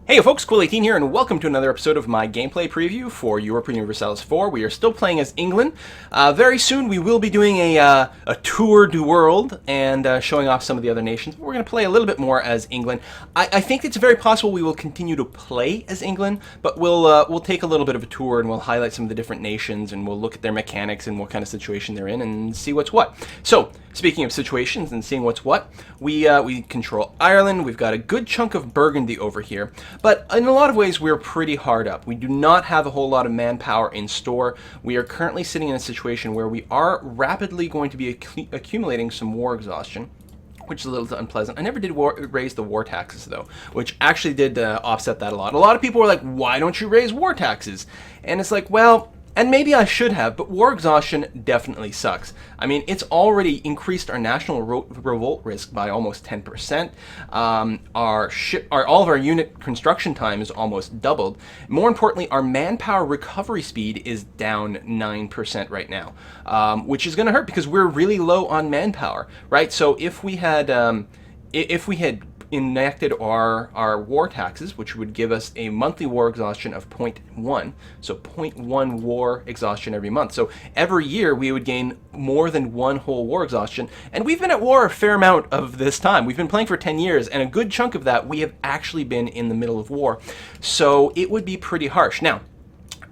Hey folks, Cool18 here, and welcome to another episode of my gameplay preview for Europa Universalis IV. We are still playing as England. Very soon we will be doing a tour du world and showing off some of the other nations. We're going to play a little bit more as England. I think it's very possible we will continue to play as England, but we'll take a little bit of a tour and we'll highlight some of the different nations and we'll look at their mechanics and what kind of situation they're in and see what's what. So, speaking of situations and seeing what's what, we control Ireland. We've got a good chunk of Burgundy over here. But in a lot of ways, we're pretty hard up. We do not have a whole lot of manpower in store. We are currently sitting in a situation where we are rapidly going to be accumulating some war exhaustion, which is a little unpleasant. I never did raise the war taxes, though, which actually did offset that a lot. A lot of people were like, why don't you raise war taxes? And it's like, well, and maybe I should have, but war exhaustion definitely sucks. I mean, it's already increased our national revolt risk by almost 10%. All of our unit construction time is almost doubled. More importantly, our manpower recovery speed is down 9% right now, which is going to hurt because we're really low on manpower, right? So if we had enacted our war taxes, which would give us a monthly war exhaustion of 0.1, so 0.1 war exhaustion every month. So every year we would gain more than one whole war exhaustion, and we've been at war a fair amount of this time. We've been playing for 10 years, and a good chunk of that we have actually been in the middle of war, so it would be pretty harsh. Now,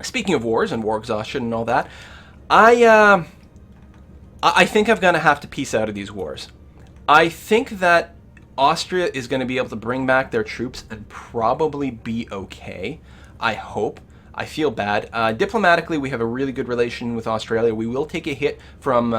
speaking of wars and war exhaustion and all that, I think I'm going to have to peace out of these wars. I think that Austria is going to be able to bring back their troops and probably be okay. I hope. I feel bad. Diplomatically, we have a really good relation with Australia. We will take a hit from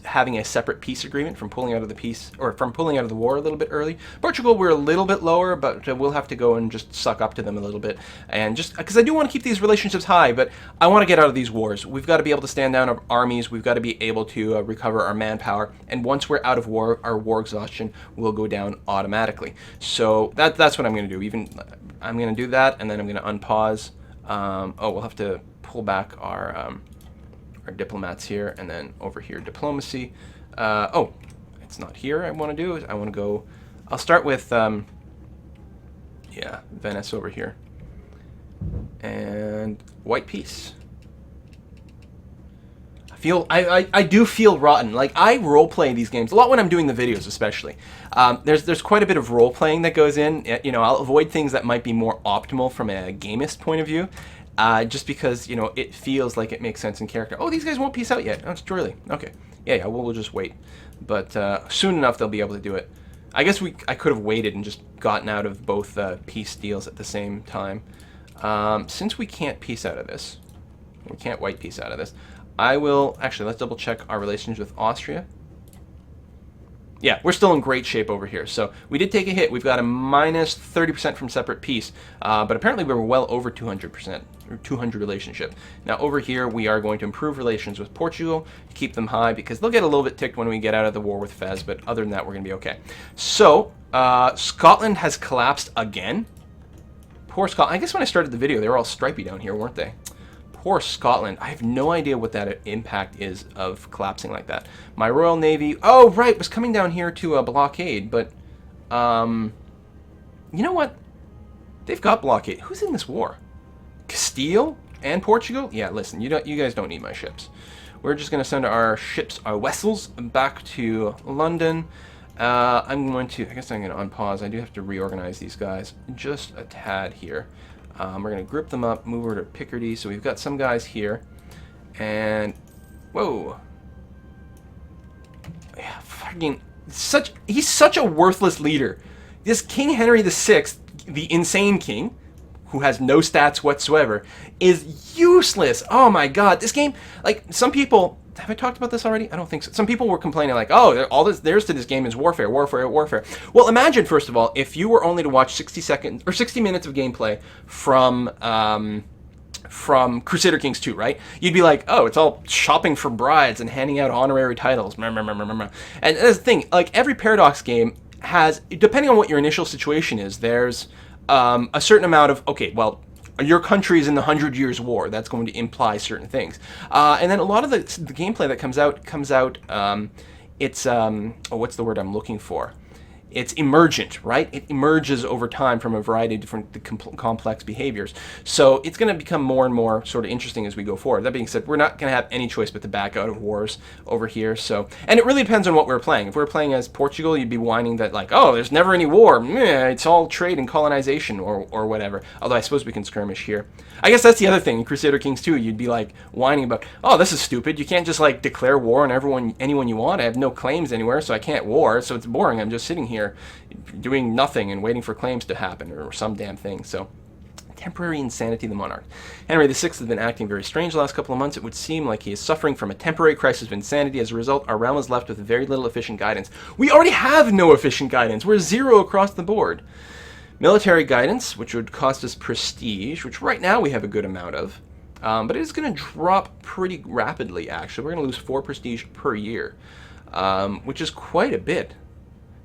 having a separate peace agreement, from pulling out of the war a little bit early. Portugal, we're a little bit lower, but we'll have to go and just suck up to them a little bit. And just because I do want to keep these relationships high, but I want to get out of these wars. We've got to be able to stand down our armies. We've got to be able to recover our manpower. And once we're out of war, our war exhaustion will go down automatically. So that's what I'm going to do. I'm going to do that, and then I'm going to unpause. We'll have to pull back our diplomats here, and then over here, diplomacy. It's not here I want to do. I want to go, I'll start with, Venice over here. And white peace. I do feel rotten. Like, I roleplay these games a lot when I'm doing the videos, especially. There's quite a bit of role-playing that goes in. You know, I'll avoid things that might be more optimal from a gamist point of view, just because, you know, it feels like it makes sense in character. Oh, these guys won't peace out yet. Oh, it's really okay. Yeah, we'll just wait. But soon enough, they'll be able to do it. I guess I could have waited and just gotten out of both peace deals at the same time. Since we can't peace out of this, we can't white peace out of this. Let's double check our relations with Austria. Yeah, we're still in great shape over here. So we did take a hit. We've got a minus 30% from separate peace, but apparently we were well over 200%, or 200 relationship. Now over here, we are going to improve relations with Portugal, keep them high, because they'll get a little bit ticked when we get out of the war with Fez, but other than that, we're going to be okay. So, Scotland has collapsed again. Poor Scotland. I guess when I started the video, they were all stripy down here, weren't they? Poor Scotland. I have no idea what that impact is of collapsing like that. My Royal Navy, oh right, was coming down here to a blockade, but you know what? They've got blockade. Who's in this war? Castile and Portugal? Yeah, listen, you guys don't need my ships. We're just gonna send our ships, our vessels, back to London. I guess I'm gonna unpause. I do have to reorganize these guys just a tad here. We're going to group them up, move over to Picardy. So we've got some guys here. And, whoa. Yeah, he's such a worthless leader. This King Henry VI, the insane king, who has no stats whatsoever, is useless. Oh my god. This game, like, some people... Have I talked about this already? I don't think so. Some people were complaining like, oh, all there's to this game is warfare. Well, imagine, first of all, if you were only to watch 60 minutes of gameplay from Crusader Kings 2, right? You'd be like, oh, it's all shopping for brides and handing out honorary titles. And that's the thing, like, every Paradox game has, depending on what your initial situation is, there's a certain amount of, okay, well, your country is in the 100 Years' War. That's going to imply certain things. And then a lot of the gameplay that comes out, it's, what's the word I'm looking for? it's emergent, right? It emerges over time from a variety of different complex behaviors. So it's going to become more and more sort of interesting as we go forward. That being said, we're not going to have any choice but to back out of wars over here. So, and it really depends on what we're playing. If we're playing as Portugal, you'd be whining that like, oh, there's never any war. Meh, it's all trade and colonization or whatever. Although I suppose we can skirmish here. I guess that's the other thing. In Crusader Kings 2, you'd be like whining about, oh, this is stupid. You can't just like declare war on anyone you want. I have no claims anywhere, so I can't war. So it's boring. I'm just sitting here doing nothing and waiting for claims to happen or some damn thing. So temporary insanity of the monarch. Henry VI has been acting very strange the last couple of months. It would seem like he is suffering from a temporary crisis of insanity. As a result, our realm is left with very little efficient guidance. We already have no efficient guidance. We're 0 across the board. Military guidance, which would cost us prestige, which right now we have a good amount of, but it is going to drop pretty rapidly, actually. We're going to lose 4 prestige per year, which is quite a bit,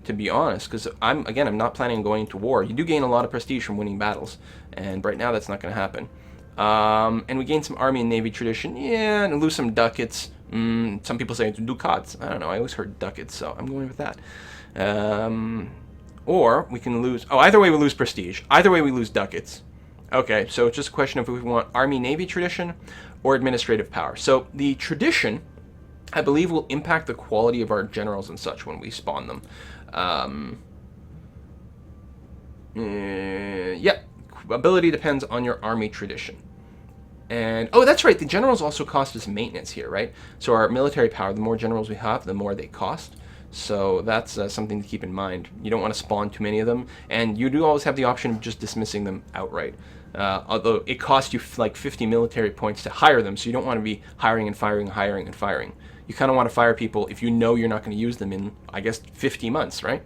to be honest, because I'm not planning on going to war. You do gain a lot of prestige from winning battles, and right now that's not going to happen. And we gain some army and navy tradition, yeah, and lose some ducats. Some people say it's ducats. I don't know, I always heard ducats, so I'm going with that. Or we can lose, either way we lose prestige. Either way we lose ducats. Okay, so it's just a question of if we want army-navy tradition or administrative power. So the tradition, I believe, will impact the quality of our generals and such when we spawn them. Yeah, ability depends on your army tradition. And, that's right, the generals also cost us maintenance here, right? So our military power, the more generals we have, the more they cost. So that's something to keep in mind. You don't want to spawn too many of them, and you do always have the option of just dismissing them outright. Although it costs you like 50 military points to hire them, so you don't want to be hiring and firing, hiring and firing. You kind of want to fire people if you know you're not going to use them in, I guess, 50 months, right?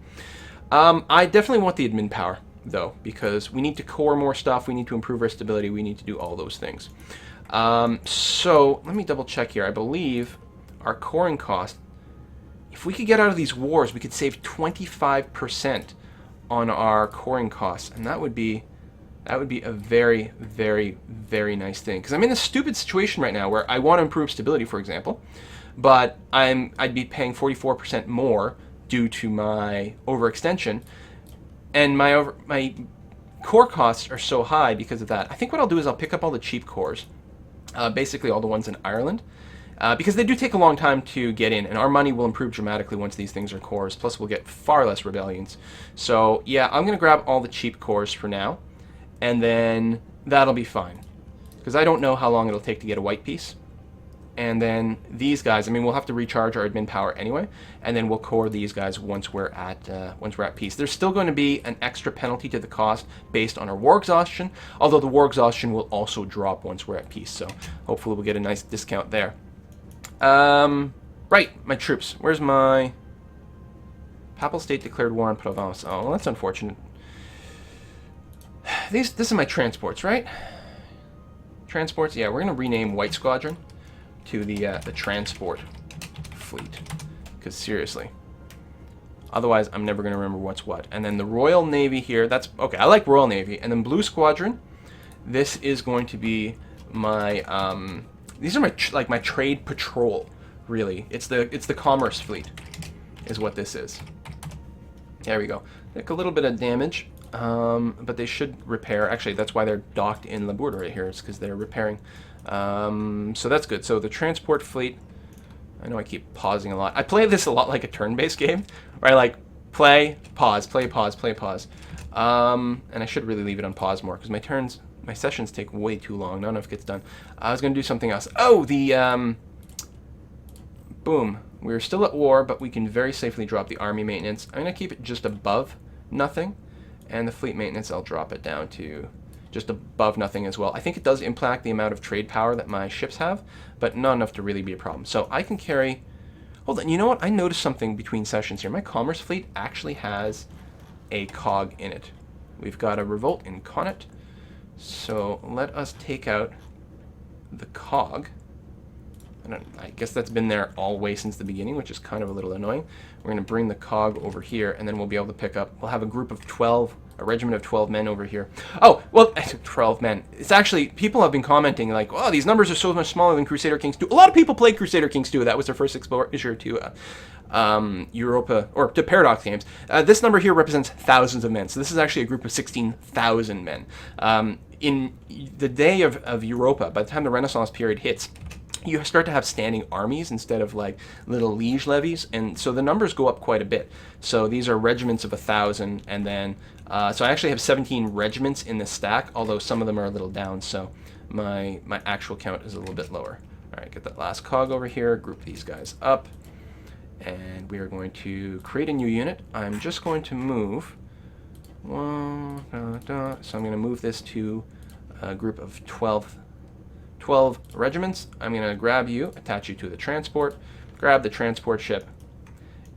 I definitely want the admin power, though, because we need to core more stuff, we need to improve our stability, we need to do all those things. So let me double check here. I believe our coring cost, if we could get out of these wars, we could save 25% on our coring costs, and that would be a very, very, very nice thing. Because I'm in a stupid situation right now where I want to improve stability, for example, but I'd be paying 44% more due to my overextension, and my core costs are so high because of that. I think what I'll do is I'll pick up all the cheap cores, basically all the ones in Ireland. Because they do take a long time to get in, and our money will improve dramatically once these things are cores, plus we'll get far less rebellions. So yeah, I'm going to grab all the cheap cores for now, and then that'll be fine. Because I don't know how long it'll take to get a white piece. And then these guys, we'll have to recharge our admin power anyway, and then we'll core these guys once we're at peace. There's still going to be an extra penalty to the cost based on our war exhaustion, although the war exhaustion will also drop once we're at peace, so hopefully we'll get a nice discount there. Right, my troops. Where's my... Papal State declared war on Provence. Oh, well, that's unfortunate. This is my transports, right? Transports, yeah, we're going to rename White Squadron to the transport fleet. Because seriously. Otherwise, I'm never going to remember what's what. And then the Royal Navy here, that's... Okay, I like Royal Navy. And then Blue Squadron, this is going to be my... These are my trade patrol, really. It's the commerce fleet, is what this is. There we go. Take a little bit of damage, but they should repair. Actually, that's why they're docked in Labourd right here. It's because they're repairing. So that's good. So the transport fleet. I know I keep pausing a lot. I play this a lot like a turn-based game, where I like play, pause, play, pause, play, pause. And I should really leave it on pause more because my sessions take way too long. Not enough gets done. I was going to do something else. Oh, boom. We're still at war, but we can very safely drop the army maintenance. I'm going to keep it just above nothing. And the fleet maintenance, I'll drop it down to just above nothing as well. I think it does impact the amount of trade power that my ships have, but not enough to really be a problem. So I can carry... Hold on, you know what? I noticed something between sessions here. My commerce fleet actually has a cog in it. We've got a revolt in Connaught. So let us take out the cog. I guess that's been there all the way since the beginning, which is kind of a little annoying. We're going to bring the cog over here, and then we'll be able to pick up... We'll have a group of 12, a regiment of 12 men over here. Oh, well, 12 men. It's actually... People have been commenting like, oh, these numbers are so much smaller than Crusader Kings 2. A lot of people played Crusader Kings 2. That was their first exposure to Europa, or to Paradox Games. This number here represents thousands of men. So this is actually a group of 16,000 men. In the day of Europa, by the time the Renaissance period hits, you start to have standing armies instead of like little liege levies, and so the numbers go up quite a bit. So these are regiments of 1,000, and then so I actually have 17 regiments in this stack, although some of them are a little down, so my actual count is a little bit lower. All right, get that last cog over here, group these guys up, and we are going to create a new unit. I'm just going to move so I'm going to move this to a group of 12 regiments. I'm going to grab you, attach you to the transport, grab the transport ship,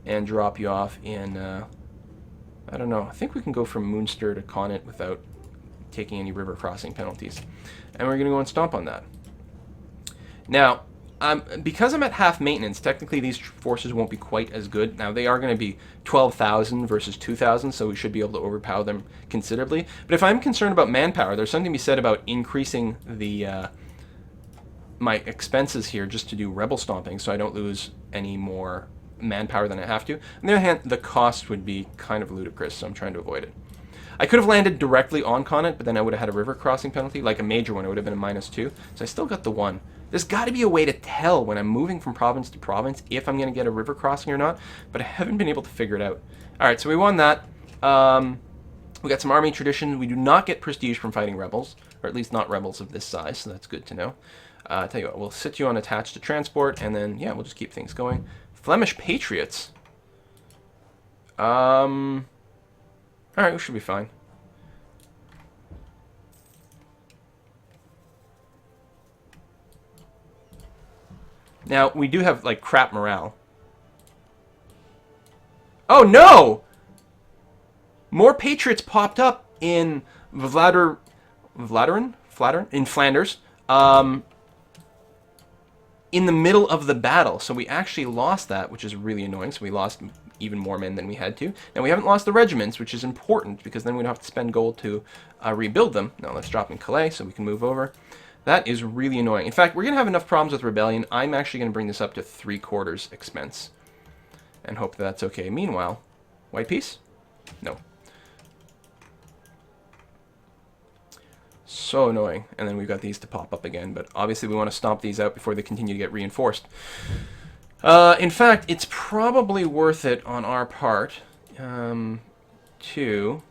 and drop you off in, I don't know, I think we can go from Moonster to Connaught without taking any river crossing penalties. And we're going to go and stomp on that. Now, because I'm at half maintenance, technically these forces won't be quite as good. Now, they are going to be 12,000 versus 2,000, so we should be able to overpower them considerably. But if I'm concerned about manpower, there's something to be said about increasing the my expenses here just to do rebel stomping so I don't lose any more manpower than I have to. On the other hand, the cost would be kind of ludicrous, so I'm trying to avoid it. I could have landed directly on Connaught, but then I would have had a river crossing penalty, like a major one. It would have been a -2, so I still got the 1. There's got to be a way to tell when I'm moving from province to province if I'm going to get a river crossing or not, but I haven't been able to figure it out. All right, so we won that. We got some army tradition. We do not get prestige from fighting rebels, or at least not rebels of this size, so that's good to know. Tell you what, we'll sit you on attached to transport, and then, yeah, we'll just keep things going. Flemish Patriots. Alright, we should be fine. Now, we do have, like, crap morale. Oh, no! More Patriots popped up in Flanders. In the middle of the battle. So we actually lost that, which is really annoying. So we lost even more men than we had to. Now, we haven't lost the regiments, which is important, because then we don't have to spend gold to rebuild them. Now, let's drop in Calais so we can move over. That is really annoying. In fact, we're going to have enough problems with rebellion. I'm actually going to bring this up to 3/4 expense and hope that's okay. Meanwhile, white peace? No. So annoying. And then we've got these to pop up again, but obviously we want to stomp these out before they continue to get reinforced. In fact, it's probably worth it on our part to...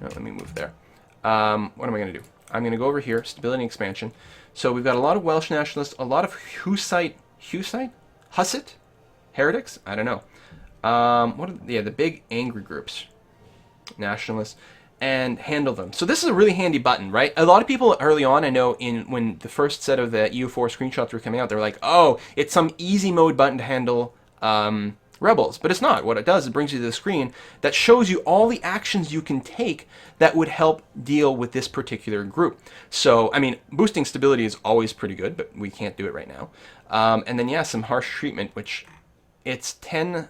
Oh, let me move there. What am I going to do? I'm going to go over here, stability and expansion. So we've got a lot of Welsh nationalists, a lot of Hussite, heretics? I don't know. The big angry groups, nationalists, and handle them. So this is a really handy button, right? A lot of people early on, I know, when the first set of the EU4 screenshots were coming out, they were like, oh, it's some easy mode button to handle rebels. But it's not. What it does is it brings you to the screen that shows you all the actions you can take that would help deal with this particular group. So, I mean, boosting stability is always pretty good, but we can't do it right now. And then, yeah, some harsh treatment, which it's 10...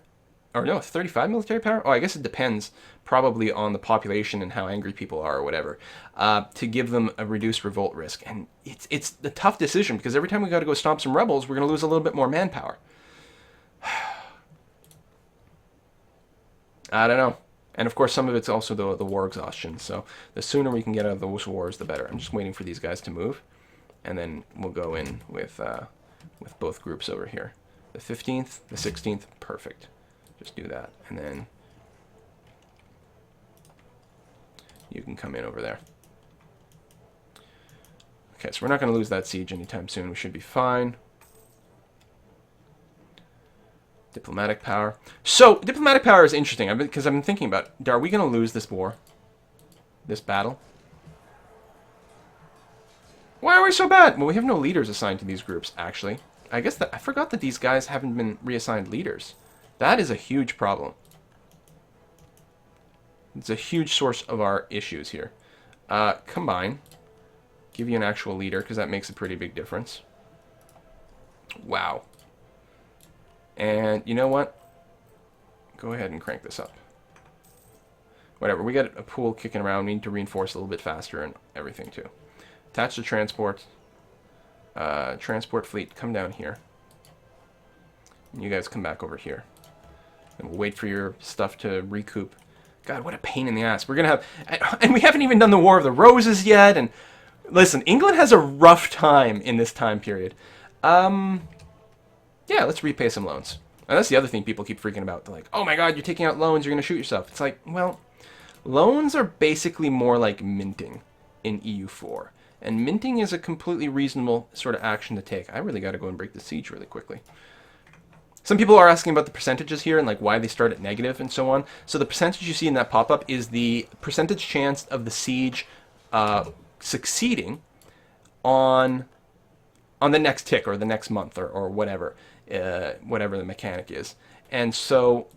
Or no, 35 military power? Oh, I guess it depends probably on the population and how angry people are or whatever, to give them a reduced revolt risk. And it's a tough decision because every time we got to go stomp some rebels, we're going to lose a little bit more manpower. I don't know. And of course, some of it's also the war exhaustion. So the sooner we can get out of those wars, the better. I'm just waiting for these guys to move. And then we'll go in with both groups over here. The 15th, the 16th, perfect. Just do that, and then you can come in over there. Okay, so we're not going to lose that siege anytime soon. We should be fine. Diplomatic power. So, diplomatic power is interesting, because I've been thinking about, are we going to lose this war? This battle? Why are we so bad? Well, we have no leaders assigned to these groups, actually. I guess that I forgot that these guys haven't been reassigned leaders. That is a huge problem. It's a huge source of our issues here. Combine. Give you an actual leader, because that makes a pretty big difference. Wow. And you know what? Go ahead and crank this up. Whatever, we got a pool kicking around. We need to reinforce a little bit faster and everything too. Attach to transport. Transport fleet, come down here. And you guys come back over here. And we'll wait for your stuff to recoup. God, what a pain in the ass. We're going to have... And we haven't even done the War of the Roses yet. And listen, England has a rough time in this time period. Yeah, let's repay some loans. And that's the other thing people keep freaking about. They're like, oh my god, you're taking out loans, you're going to shoot yourself. It's like, well, loans are basically more like minting in EU4. And minting is a completely reasonable sort of action to take. I really got to go and break the siege really quickly. Some people are asking about the percentages here and like why they start at negative and so on. So the percentage you see in that pop-up is the percentage chance of the siege succeeding on the next tick or the next month or whatever, whatever the mechanic is. And so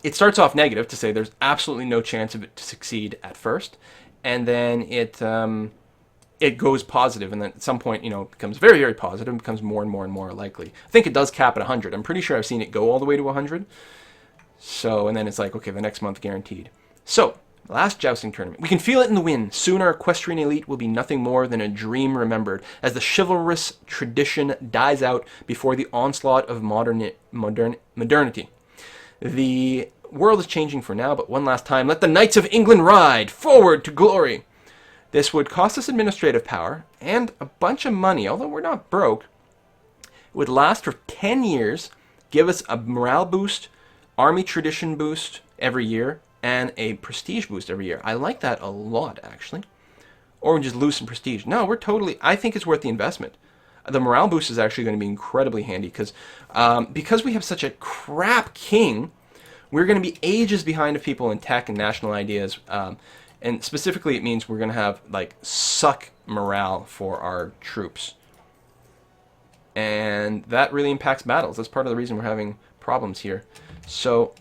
it starts off negative to say there's absolutely no chance of it to succeed at first, and then it goes positive, and then at some point, it becomes very, very positive and becomes more and more and more likely. I think it does cap at 100. I'm pretty sure I've seen it go all the way to 100. So, and then it's like, okay, the next month guaranteed. So, last jousting tournament. We can feel it in the wind. Soon our equestrian elite will be nothing more than a dream remembered, as the chivalrous tradition dies out before the onslaught of modernity. The world is changing for now, but one last time, let the Knights of England ride forward to glory. This would cost us administrative power and a bunch of money, although we're not broke. It would last for 10 years, give us a morale boost, army tradition boost every year, and a prestige boost every year. I like that a lot, actually. Or we just lose some prestige. No, I think it's worth the investment. The morale boost is actually going to be incredibly handy because we have such a crap king, we're going to be ages behind of people in tech and national ideas. And specifically, it means we're going to have, like, suck morale for our troops. And that really impacts battles. That's part of the reason we're having problems here. So,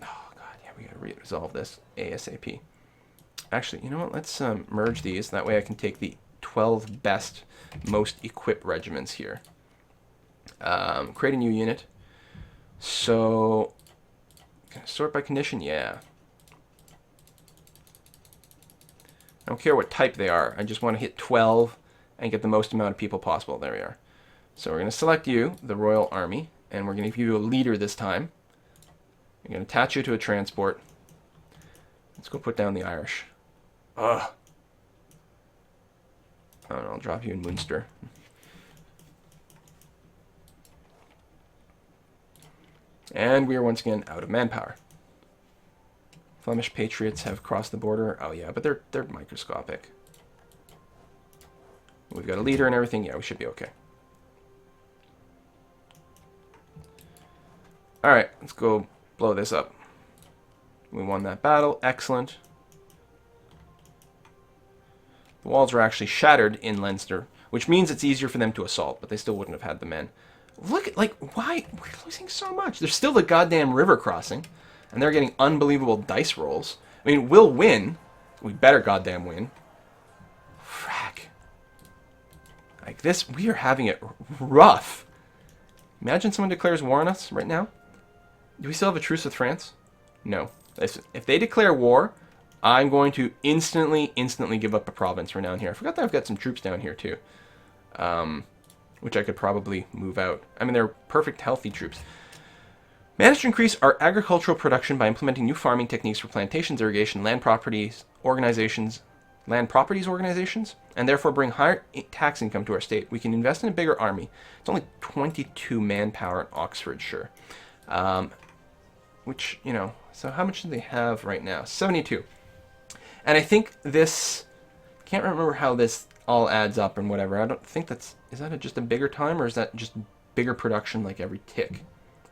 oh, God, yeah, we got to resolve this ASAP. Actually, you know what? Let's merge these. That way I can take the 12 best, most equipped regiments here. Create a new unit. So, can I sort by condition? Yeah. I don't care what type they are. I just want to hit 12 and get the most amount of people possible. There we are. So we're going to select you, the Royal Army, and we're going to give you a leader this time. We're going to attach you to a transport. Let's go put down the Irish. Ugh. Oh, no, I'll drop you in Munster. And we are once again out of manpower. Flemish patriots have crossed the border. Oh yeah, but they're microscopic. We've got a leader and everything. Yeah, we should be okay. Alright, let's go blow this up. We won that battle. Excellent. The walls are actually shattered in Leinster, which means it's easier for them to assault, but they still wouldn't have had the men. Look at, like, why? We're losing so much. There's still the goddamn river crossing. And they're getting unbelievable dice rolls. I mean, we'll win. We better goddamn win. Frack. Like this, we are having it rough. Imagine someone declares war on us right now. Do we still have a truce with France? No. Listen, if they declare war, I'm going to instantly give up a province right down here. I forgot that I've got some troops down here too. Which I could probably move out. I mean, they're perfect, healthy troops. Manage to increase our agricultural production by implementing new farming techniques for plantations, irrigation, land properties organizations, and therefore bring higher tax income to our state. We can invest in a bigger army. It's only 22 manpower in Oxfordshire. Which, so how much do they have right now? 72. And I think this, can't remember how this all adds up and whatever. I don't think is that just a bigger time, or is that just bigger production like every tick?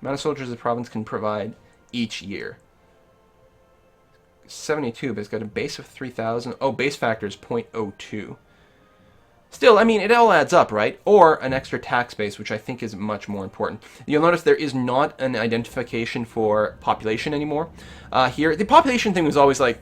Amount of soldiers the province can provide each year. 72, but it's got a base of 3,000. Oh, base factor is 0.02. Still, I mean, it all adds up, right? Or an extra tax base, which I think is much more important. You'll notice there is not an identification for population anymore. Here, the population thing was always like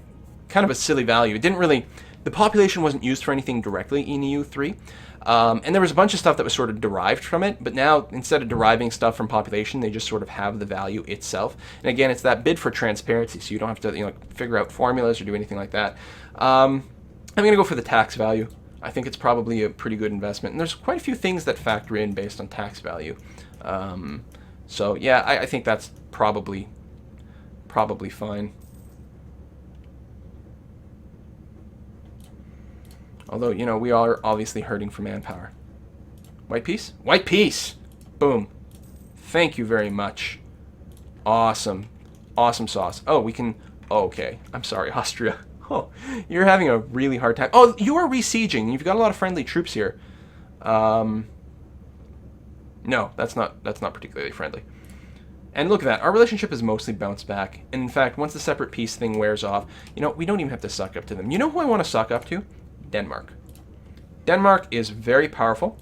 kind of a silly value. It didn't really, the population wasn't used for anything directly in EU3. And there was a bunch of stuff that was sort of derived from it, but now instead of deriving stuff from population, they just sort of have the value itself. And again, it's that bid for transparency, so you don't have to figure out formulas or do anything like that. I'm going to go for the tax value. I think it's probably a pretty good investment, and there's quite a few things that factor in based on tax value. So yeah, I think that's probably probably fine. Although, you know, we are obviously hurting for manpower. White peace? White peace! Boom. Thank you very much. Awesome. Awesome sauce. Oh, we can... Oh, okay. I'm sorry, Austria. Oh, you're having a really hard time. Oh, you are besieging. You've got a lot of friendly troops here. No, that's not particularly friendly. And look at that. Our relationship has mostly bounced back. And in fact, once the separate peace thing wears off, you know, we don't even have to suck up to them. You know who I want to suck up to? Denmark. Denmark is very powerful.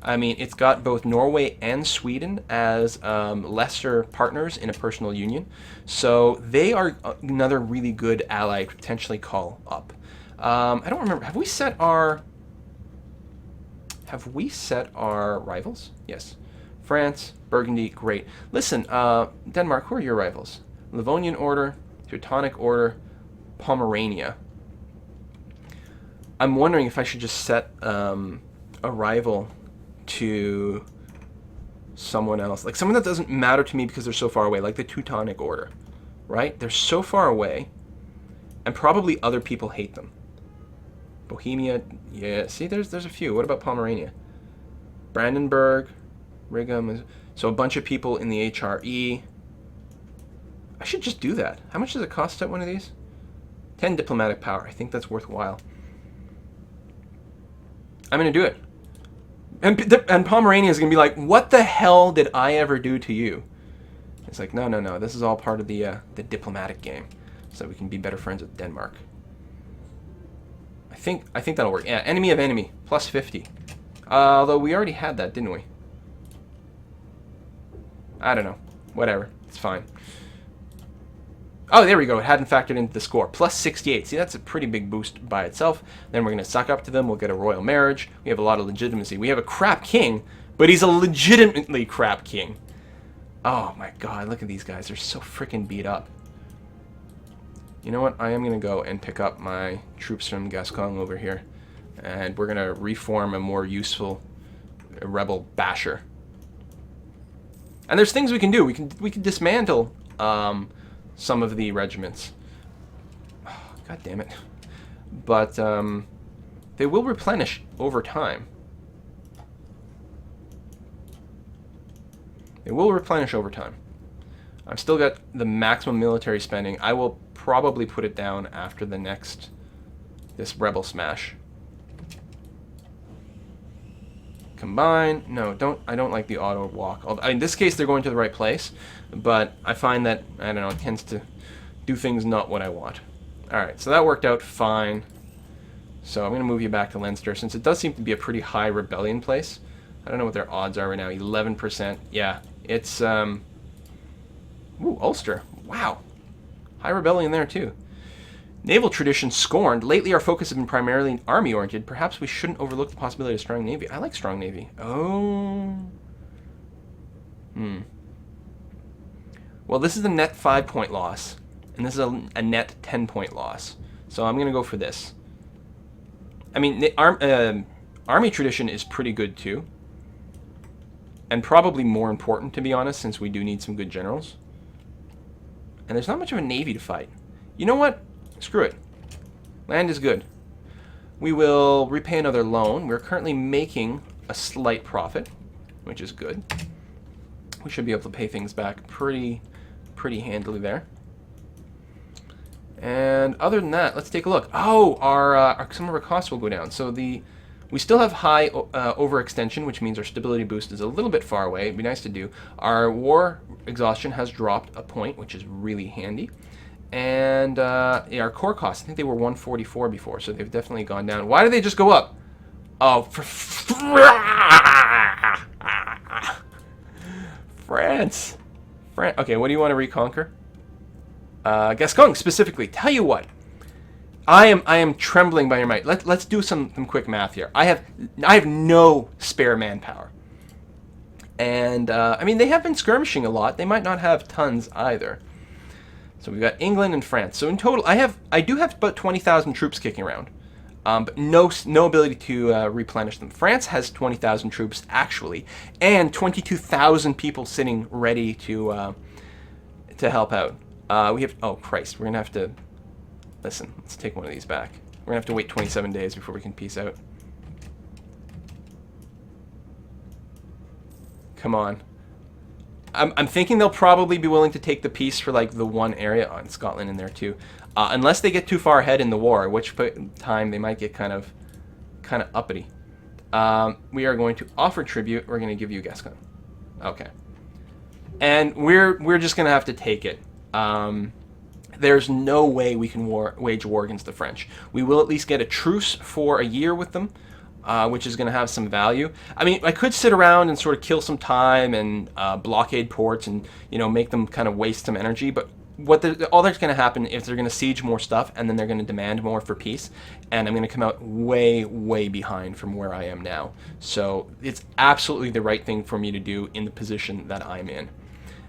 I mean, it's got both Norway and Sweden as lesser partners in a personal union. So they are another really good ally to potentially call up. I don't remember. Have we set our rivals? Yes. France, Burgundy, great. Listen, Denmark, who are your rivals? Livonian Order, Teutonic Order, Pomerania. I'm wondering if I should just set a rival to someone else. Like someone that doesn't matter to me because they're so far away, like the Teutonic Order, right? They're so far away, and probably other people hate them. Bohemia, yeah, see, there's a few. What about Pomerania? Brandenburg, Righam, so a bunch of people in the HRE. I should just do that. How much does it cost to set one of these? 10 diplomatic power. I think that's worthwhile. I'm going to do it. And Pomerania is going to be like, what the hell did I ever do to you? It's like, no, no, no. This is all part of the diplomatic game, so we can be better friends with Denmark. I think that'll work. Yeah, enemy of enemy, plus 50. Although we already had that, didn't we? I don't know. Whatever. It's fine. Oh, there we go. It hadn't factored into the score. Plus 68. See, that's a pretty big boost by itself. Then we're going to suck up to them. We'll get a royal marriage. We have a lot of legitimacy. We have a crap king, but he's a legitimately crap king. Oh, my God. Look at these guys. They're so freaking beat up. You know what? I am going to go and pick up my troops from Gascon over here. And we're going to reform a more useful rebel basher. And there's things we can do. We can dismantle... some of the regiments. Oh, God damn it. But they will replenish over time. They will replenish over time. I've still got the maximum military spending. I will probably put it down after this rebel smash. Combine. No, I don't like the auto walk. In this case, they're going to the right place, but I find that, I don't know, it tends to do things not what I want. Alright, so that worked out fine. So I'm going to move you back to Leinster, since it does seem to be a pretty high rebellion place. I don't know what their odds are right now. 11%. Yeah, it's, ooh, Ulster. Wow. High rebellion there, too. Naval tradition scorned. Lately, our focus has been primarily army-oriented. Perhaps we shouldn't overlook the possibility of strong navy. I like strong navy. Oh. Well, this is a net 5-point loss, and this is a net 10-point loss. So I'm going to go for this. I mean, army tradition is pretty good, too. And probably more important, to be honest, since we do need some good generals. And there's not much of a navy to fight. You know what? Screw it. Land is good. We will repay another loan. We're currently making a slight profit, which is good. We should be able to pay things back pretty handily there. And other than that, let's take a look. Oh, some of our costs will go down. So we still have high overextension, which means our stability boost is a little bit far away. It'd be nice to do. Our war exhaustion has dropped a point, which is really handy. And yeah, our core costs, I think they were 144 before, so they've definitely gone down. Why did they just go up? Oh, for France. Okay, what do you want to reconquer? Gascon specifically. Tell you what, I am trembling by your might. Let's do some quick math here. I have no spare manpower, and I mean, they have been skirmishing a lot. They might not have tons either. So we've got England and France. So in total, I do have about 20,000 troops kicking around, but no ability to replenish them. France has 20,000 troops actually, and 22,000 people sitting ready to help out. We have, oh Christ, we're gonna have to, listen, let's take one of these back. We're gonna have to wait 27 days before we can peace out. Come on. I'm thinking they'll probably be willing to take the peace for like the one area on Scotland in there too, unless they get too far ahead in the war, at which time they might get kind of uppity. We are going to offer tribute. We're going to give you Gascon. Okay, and we're just going to have to take it. There's no way we can wage war against the French. We will at least get a truce for a year with them. Which is going to have some value. I mean, I could sit around and sort of kill some time and blockade ports and, you know, make them kind of waste some energy. But all that's going to happen is they're going to siege more stuff, and then they're going to demand more for peace. And I'm going to come out way, way behind from where I am now. So it's absolutely the right thing for me to do in the position that I'm in.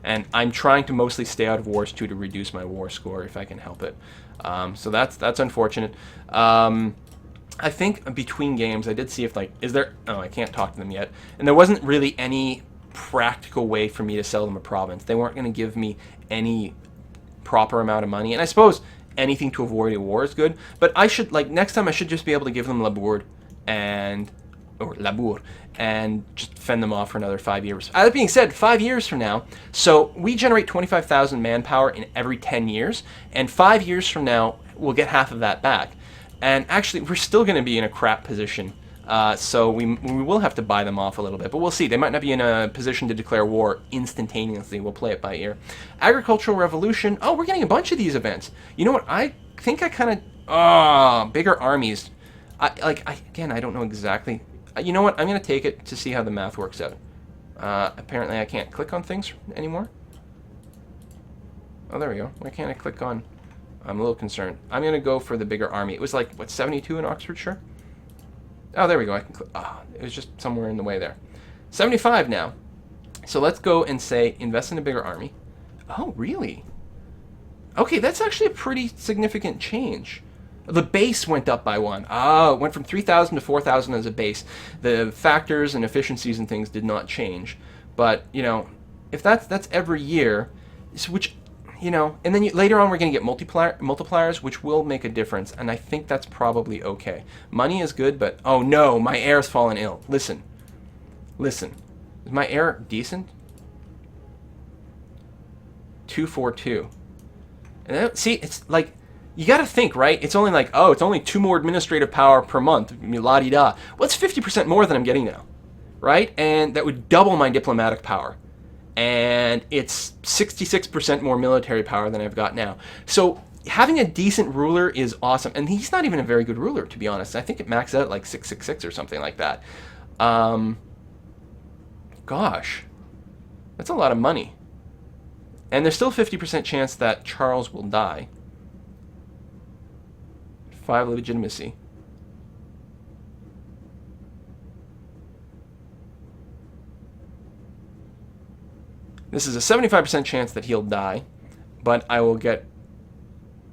And I'm trying to mostly stay out of wars too to reduce my war score if I can help it. So that's unfortunate. I think between games, I did see if, like, I can't talk to them yet. And there wasn't really any practical way for me to sell them a province. They weren't going to give me any proper amount of money. And I suppose anything to avoid a war is good. But I should, like, next time I should just be able to give them Labour and just fend them off for another 5 years. That being said, 5 years from now, so we generate 25,000 manpower in every 10 years. And 5 years from now, we'll get half of that back. And actually, we're still going to be in a crap position, so we will have to buy them off a little bit. But we'll see. They might not be in a position to declare war instantaneously. We'll play it by ear. Agricultural Revolution. Oh, we're getting a bunch of these events. You know what? I think I kind of... bigger armies. Again, I don't know exactly. You know what? I'm going to take it to see how the math works out. Apparently, I can't click on things anymore. Oh, there we go. Why can't I click on... I'm a little concerned. I'm going to go for the bigger army. It was like, what, 72 in Oxfordshire? Oh, there we go. I can it was just somewhere in the way there. 75 now. So let's go and say, invest in a bigger army. Oh, really? Okay, that's actually a pretty significant change. The base went up by 1. Oh, it went from 3,000 to 4,000 as a base. The factors and efficiencies and things did not change. But, you know, if that's every year, which... You know, and then later on we're going to get multipliers, which will make a difference, and I think that's probably okay. Money is good, but... Oh no, my heir's fallen ill. Listen. Is my heir decent? 242. And then, see, it's like... You got to think, right? It's only like, oh, it's only 2 more administrative power per month. La-di-da. Well, it's 50% more than I'm getting now, right? And that would double my diplomatic power. And it's 66% more military power than I've got now. So having a decent ruler is awesome. And he's not even a very good ruler, to be honest. I think it maxed out at like 666 or something like that. Gosh, that's a lot of money. And there's still 50% chance that Charles will die. 5 legitimacy. This is a 75% chance that he'll die, but I will get,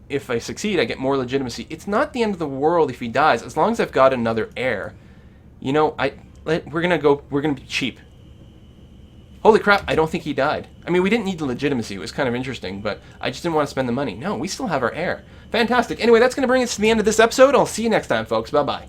if I succeed, I get more legitimacy. It's not the end of the world if he dies, as long as I've got another heir. You know, we're gonna be cheap. Holy crap, I don't think he died. I mean, we didn't need the legitimacy. It was kind of interesting, but I just didn't want to spend the money. No, we still have our heir. Fantastic. Anyway, that's going to bring us to the end of this episode. I'll see you next time, folks. Bye-bye.